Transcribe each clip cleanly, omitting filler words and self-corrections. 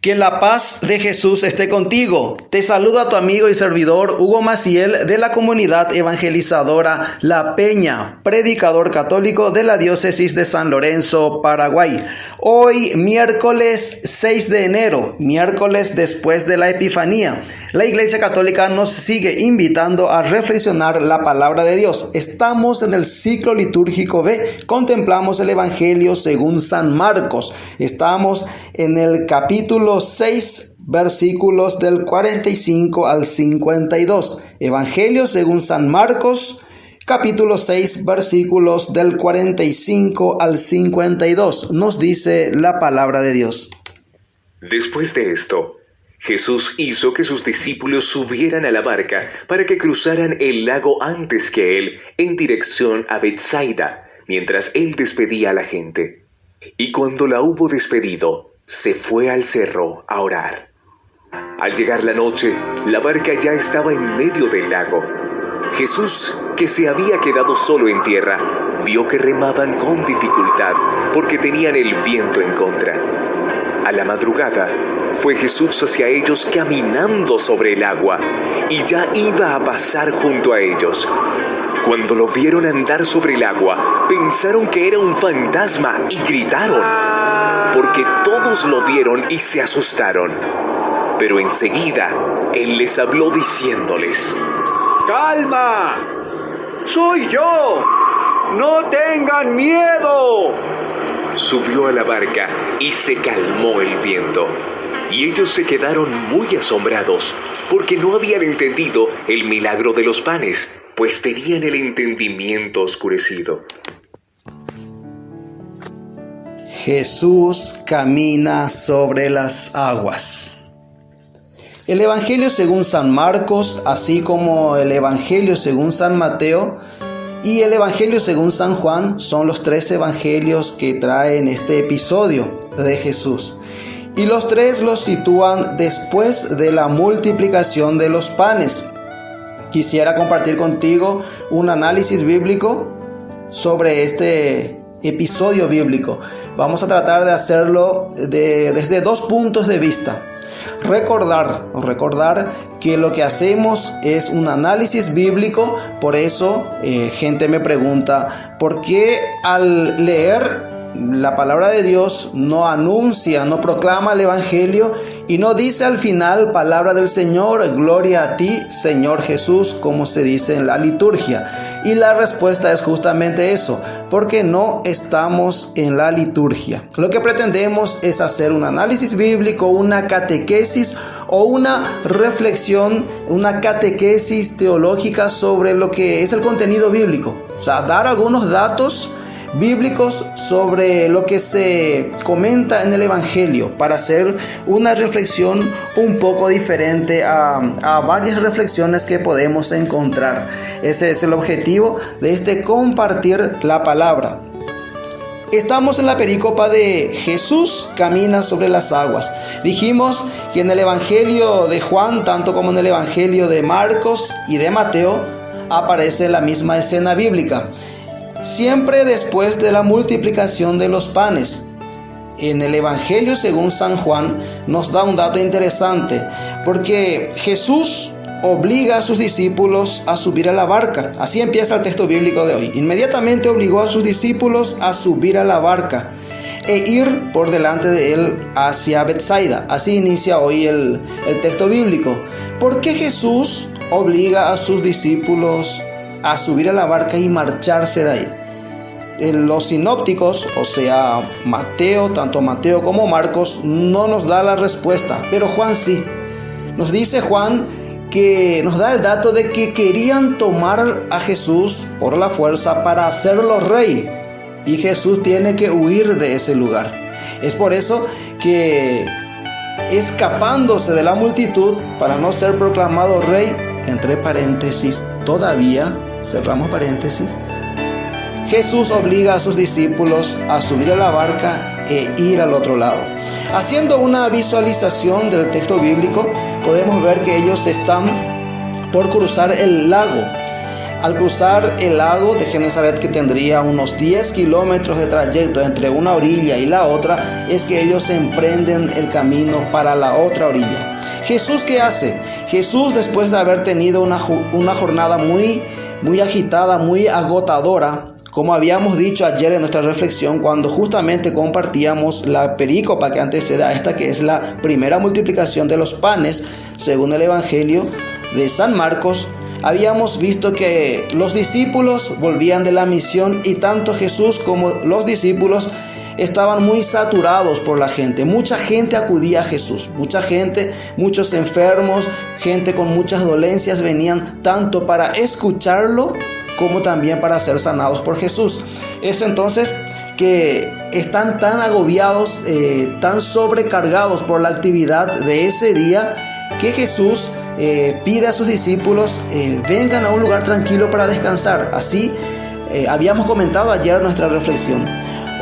Que la paz de Jesús esté contigo. Te saluda tu amigo y servidor Hugo Maciel de la comunidad evangelizadora La Peña, predicador católico de la diócesis de San Lorenzo, Paraguay. Hoy, miércoles 6 de enero, miércoles después de la Epifanía, la Iglesia Católica nos sigue invitando a reflexionar la palabra de Dios. Estamos en el ciclo litúrgico B, contemplamos el Evangelio según San Marcos. Estamos en el capítulo 6, versículos del 45 al 52. Evangelio según San Marcos, capítulo 6, versículos del 45 al 52. Nos dice la palabra de Dios. Después de esto, Jesús hizo que sus discípulos subieran a la barca para que cruzaran el lago antes que él en dirección a Betsaida, mientras él despedía a la gente. Y cuando la hubo despedido, se fue al cerro a orar. Al llegar la noche, la barca ya estaba en medio del lago. Jesús, que se había quedado solo en tierra, vio que remaban con dificultad porque tenían el viento en contra. A la madrugada, fue Jesús hacia ellos caminando sobre el agua y ya iba a pasar junto a ellos. Cuando lo vieron andar sobre el agua, pensaron que era un fantasma y gritaron, porque todos lo vieron y se asustaron. Pero enseguida, Él les habló diciéndoles: ¡Calma! ¡Soy yo! ¡No tengan miedo! Subió a la barca y se calmó el viento. Y ellos se quedaron muy asombrados, porque no habían entendido el milagro de los panes, pues tenían el entendimiento oscurecido. Jesús camina sobre las aguas. El Evangelio según San Marcos, así como el Evangelio según San Mateo y el Evangelio según San Juan, son los tres evangelios que traen este episodio de Jesús. Y los tres los sitúan después de la multiplicación de los panes. Quisiera compartir contigo un análisis bíblico sobre este episodio bíblico. Vamos a tratar de hacerlo desde dos puntos de vista. Recordar que lo que hacemos es un análisis bíblico. Por eso gente me pregunta, ¿por qué al leer la palabra de Dios no anuncia, no proclama el Evangelio y no dice al final palabra del Señor, gloria a ti, Señor Jesús, como se dice en la liturgia? Y la respuesta es justamente eso, porque no estamos en la liturgia. Lo que pretendemos es hacer un análisis bíblico, una catequesis o una reflexión, una catequesis teológica sobre lo que es el contenido bíblico. O sea, dar algunos datos bíblicos sobre lo que se comenta en el Evangelio para hacer una reflexión un poco diferente a varias reflexiones que podemos encontrar. Ese es el objetivo de compartir la palabra. Estamos en la perícopa de Jesús camina sobre las aguas. Dijimos que en el Evangelio de Juan, tanto como en el Evangelio de Marcos y de Mateo, aparece la misma escena bíblica. Siempre después de la multiplicación de los panes. En el Evangelio según San Juan nos da un dato interesante, porque Jesús obliga a sus discípulos a subir a la barca. Así empieza el texto bíblico de hoy. Inmediatamente obligó a sus discípulos a subir a la barca e ir por delante de él hacia Betsaida. Así inicia hoy el texto bíblico. ¿Por qué Jesús obliga a sus discípulos a subir a la barca y marcharse de ahí? Los sinópticos, o sea, tanto Mateo como Marcos, no nos da la respuesta, pero Juan sí. Nos dice Juan que nos da el dato de que querían tomar a Jesús por la fuerza para hacerlo rey, y Jesús tiene que huir de ese lugar. Es por eso que, escapándose de la multitud para no ser proclamado rey, entre paréntesis, todavía, cerramos paréntesis, Jesús obliga a sus discípulos a subir a la barca e ir al otro lado. Haciendo una visualización del texto bíblico, podemos ver que ellos están por cruzar el lago. Al cruzar el lago de Genesaret, que tendría unos 10 kilómetros de trayecto entre una orilla y la otra, es que ellos emprenden el camino para la otra orilla. ¿Jesús qué hace? Jesús, después de haber tenido una jornada muy agitada, muy agotadora, como habíamos dicho ayer en nuestra reflexión, cuando justamente compartíamos la perícopa que antecede a esta, que es la primera multiplicación de los panes, según el Evangelio de San Marcos, habíamos visto que los discípulos volvían de la misión y tanto Jesús como los discípulos estaban muy saturados por la gente. Mucha gente acudía a Jesús, mucha gente, muchos enfermos, gente con muchas dolencias venían tanto para escucharlo como también para ser sanados por Jesús. Es entonces que están tan agobiados, tan sobrecargados por la actividad de ese día, que Jesús pide a sus discípulos vengan a un lugar tranquilo para descansar. Así habíamos comentado ayer nuestra reflexión.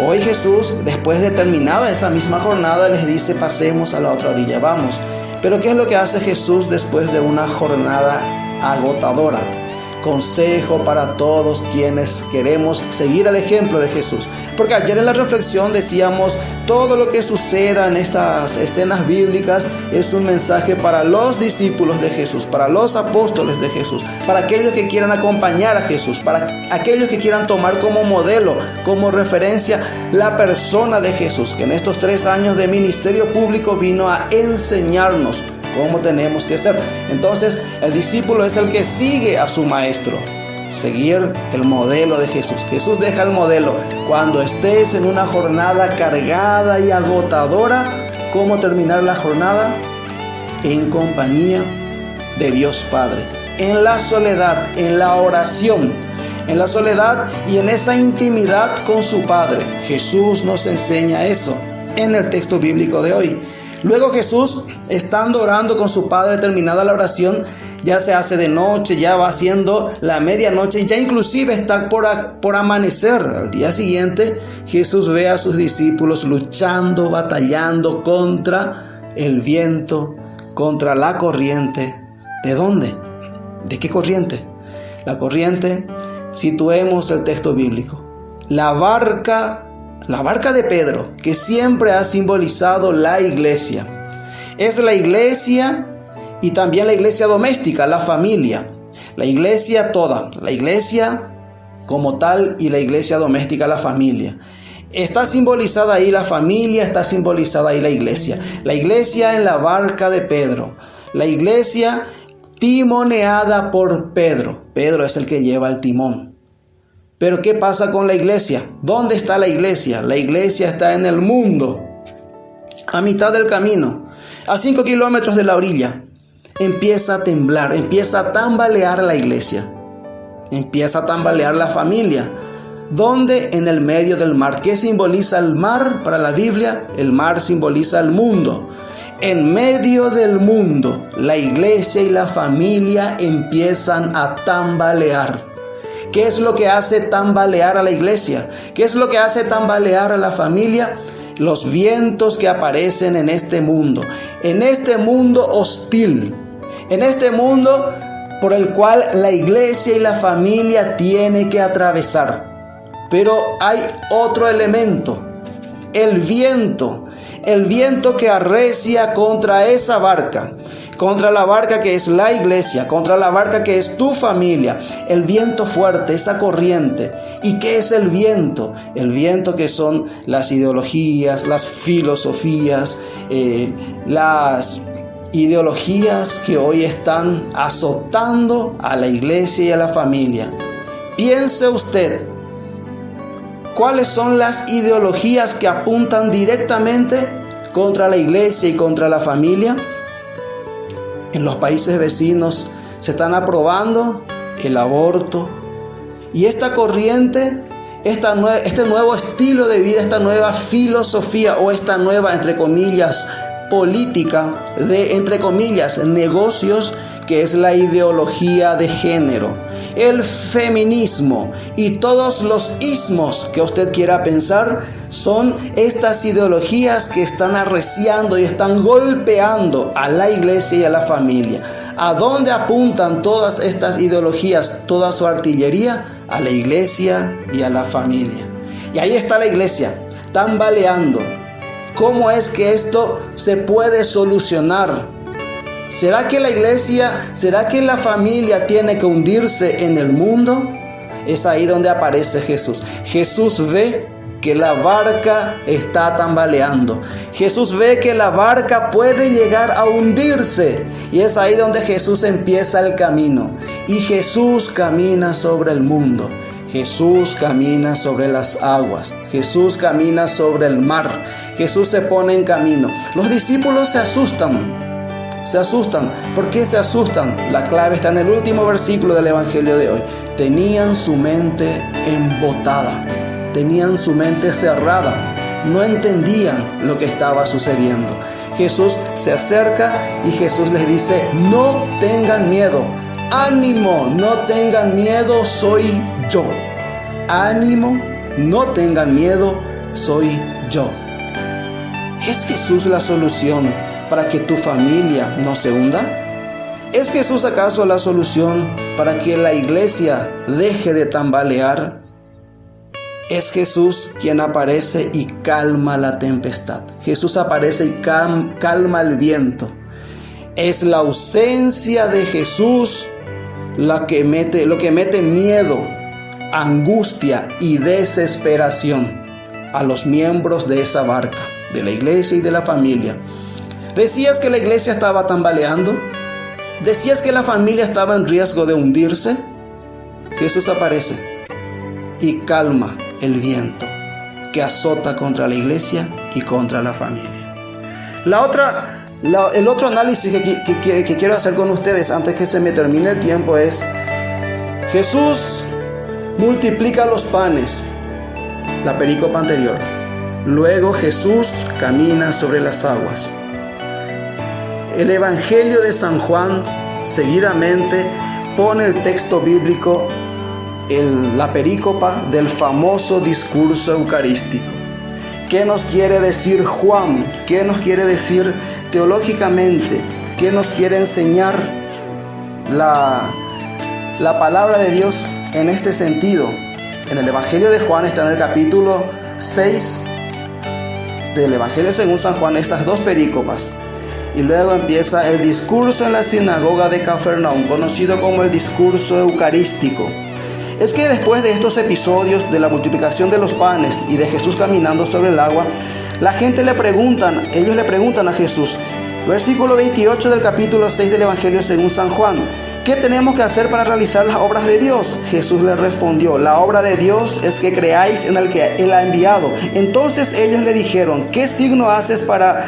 Hoy Jesús, después de terminada esa misma jornada, les dice pasemos a la otra orilla, vamos. Pero ¿qué es lo que hace Jesús después de una jornada agotadora? Consejo para todos quienes queremos seguir el ejemplo de Jesús. Porque ayer en la reflexión decíamos, todo lo que suceda en estas escenas bíblicas es un mensaje para los discípulos de Jesús, para los apóstoles de Jesús, para aquellos que quieran acompañar a Jesús, para aquellos que quieran tomar como modelo, como referencia la persona de Jesús, que en estos 3 años de ministerio público vino a enseñarnos cómo tenemos que ser. Entonces, el discípulo es el que sigue a su maestro. Seguir el modelo de Jesús. Jesús deja el modelo. Cuando estés en una jornada cargada y agotadora, ¿cómo terminar la jornada? En compañía de Dios Padre. En la soledad, en la oración. En la soledad y en esa intimidad con su Padre. Jesús nos enseña eso en el texto bíblico de hoy. Luego Jesús, estando orando con su Padre, terminada la oración, ya se hace de noche, ya va haciendo la medianoche y ya inclusive está por amanecer. Al día siguiente, Jesús ve a sus discípulos luchando, batallando contra el viento, contra la corriente. ¿De dónde? ¿De qué corriente? La corriente, situemos el texto bíblico. La barca de Pedro, que siempre ha simbolizado la iglesia. Es la iglesia y también la iglesia doméstica, la familia. La iglesia toda, la iglesia como tal y la iglesia doméstica, la familia. Está simbolizada ahí la familia, está simbolizada ahí la iglesia. La iglesia en la barca de Pedro. La iglesia timoneada por Pedro. Pedro es el que lleva el timón. Pero ¿qué pasa con la iglesia? ¿Dónde está la iglesia? La iglesia está en el mundo, a mitad del camino, a 5 kilómetros de la orilla. Empieza a temblar, empieza a tambalear la iglesia, empieza a tambalear la familia. ¿Dónde? En el medio del mar. ¿Qué simboliza el mar para la Biblia? El mar simboliza el mundo. En medio del mundo, la iglesia y la familia empiezan a tambalear. ¿Qué es lo que hace tambalear a la iglesia? ¿Qué es lo que hace tambalear a la familia? Los vientos que aparecen en este mundo hostil, en este mundo por el cual la iglesia y la familia tiene que atravesar. Pero hay otro elemento, el viento que arrecia contra esa barca. Contra la barca que es la iglesia, contra la barca que es tu familia, el viento fuerte, esa corriente. ¿Y qué es el viento? El viento que son las ideologías, las filosofías, las ideologías que hoy están azotando a la iglesia y a la familia. Piense usted, ¿cuáles son las ideologías que apuntan directamente contra la iglesia y contra la familia? En los países vecinos se están aprobando el aborto. Y esta corriente, este nuevo estilo de vida, esta nueva filosofía o esta nueva, entre comillas, política de, entre comillas, negocios, que es la ideología de género, el feminismo y todos los ismos que usted quiera pensar, son estas ideologías que están arreciando y están golpeando a la iglesia y a la familia. ¿A dónde apuntan todas estas ideologías, toda su artillería? A la iglesia y a la familia. Y ahí está la iglesia, tambaleando. ¿Cómo es que esto se puede solucionar? ¿Será que la iglesia, será que la familia tiene que hundirse en el mundo? Es ahí donde aparece Jesús. Jesús ve que la barca está tambaleando. Jesús ve que la barca puede llegar a hundirse. Y es ahí donde Jesús empieza el camino. Y Jesús camina sobre el mundo. Jesús camina sobre las aguas. Jesús camina sobre el mar. Jesús se pone en camino. Los discípulos se asustan. Se asustan. ¿Por qué se asustan? La clave está en el último versículo del Evangelio de hoy. Tenían su mente embotada. Tenían su mente cerrada. No entendían lo que estaba sucediendo. Jesús se acerca y Jesús les dice: no tengan miedo. Ánimo, no tengan miedo, soy yo. Ánimo, no tengan miedo, soy yo. ¿Es Jesús la solución para que tu familia no se hunda? ¿Es Jesús acaso la solución para que la iglesia deje de tambalear? Es Jesús quien aparece y calma la tempestad. Jesús aparece y calma el viento. Es la ausencia de Jesús lo que mete miedo, angustia y desesperación a los miembros de esa barca, de la iglesia y de la familia. ¿Decías que la iglesia estaba tambaleando? ¿Decías que la familia estaba en riesgo de hundirse? Jesús aparece y calma el viento que azota contra la iglesia y contra la familia. El otro análisis que quiero hacer con ustedes antes que se me termine el tiempo es: Jesús multiplica los panes, la perícopa anterior. Luego Jesús camina sobre las aguas. El Evangelio de San Juan seguidamente pone el texto bíblico, la perícopa del famoso discurso eucarístico. ¿Qué nos quiere decir Juan? ¿Qué nos quiere decir teológicamente? ¿Qué nos quiere enseñar la palabra de Dios en este sentido? En el Evangelio de Juan está en el capítulo 6 del Evangelio según San Juan, estas dos perícopas. Y luego empieza el discurso en la sinagoga de Cafarnaúm, conocido como el discurso eucarístico. Es que después de estos episodios de la multiplicación de los panes y de Jesús caminando sobre el agua, ellos le preguntan a Jesús, versículo 28 del capítulo 6 del Evangelio según San Juan: ¿qué tenemos que hacer para realizar las obras de Dios? Jesús les respondió: la obra de Dios es que creáis en el que Él ha enviado. Entonces ellos le dijeron: ¿qué signo haces para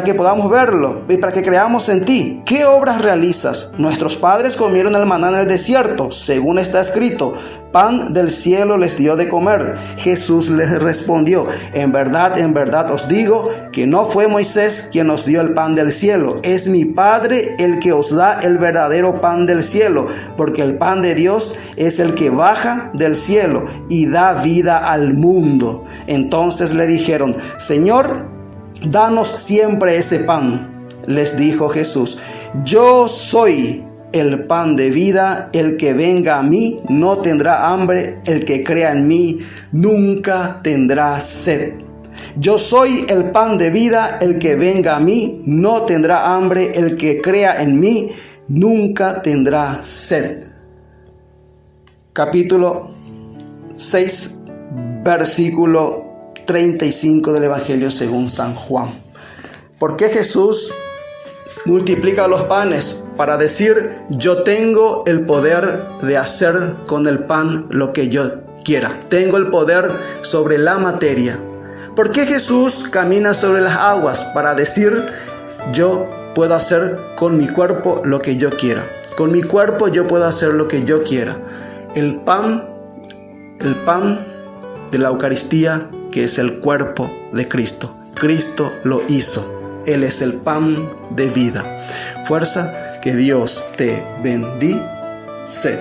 que podamos verlo y para que creamos en ti? ¿Qué obras realizas? Nuestros padres comieron el maná en el desierto, según está escrito: pan del cielo les dio de comer. Jesús les respondió: en verdad os digo que no fue Moisés quien os dio el pan del cielo, es mi Padre el que os da el verdadero pan del cielo, porque el pan de Dios es el que baja del cielo y da vida al mundo. Entonces le dijeron: Señor, danos siempre ese pan. Les dijo Jesús: yo soy el pan de vida, el que venga a mí no tendrá hambre, el que crea en mí nunca tendrá sed. Yo soy el pan de vida, el que venga a mí no tendrá hambre, el que crea en mí nunca tendrá sed. Capítulo 6, versículo 35 del Evangelio según San Juan. ¿Por qué Jesús multiplica los panes? Para decir: yo tengo el poder de hacer con el pan lo que yo quiera. Tengo el poder sobre la materia. ¿Por qué Jesús camina sobre las aguas? Para decir: yo puedo hacer con mi cuerpo lo que yo quiera. Con mi cuerpo yo puedo hacer lo que yo quiera. El pan de la Eucaristía, que es el cuerpo de Cristo. Cristo lo hizo. Él es el pan de vida. Fuerza, que Dios te bendice.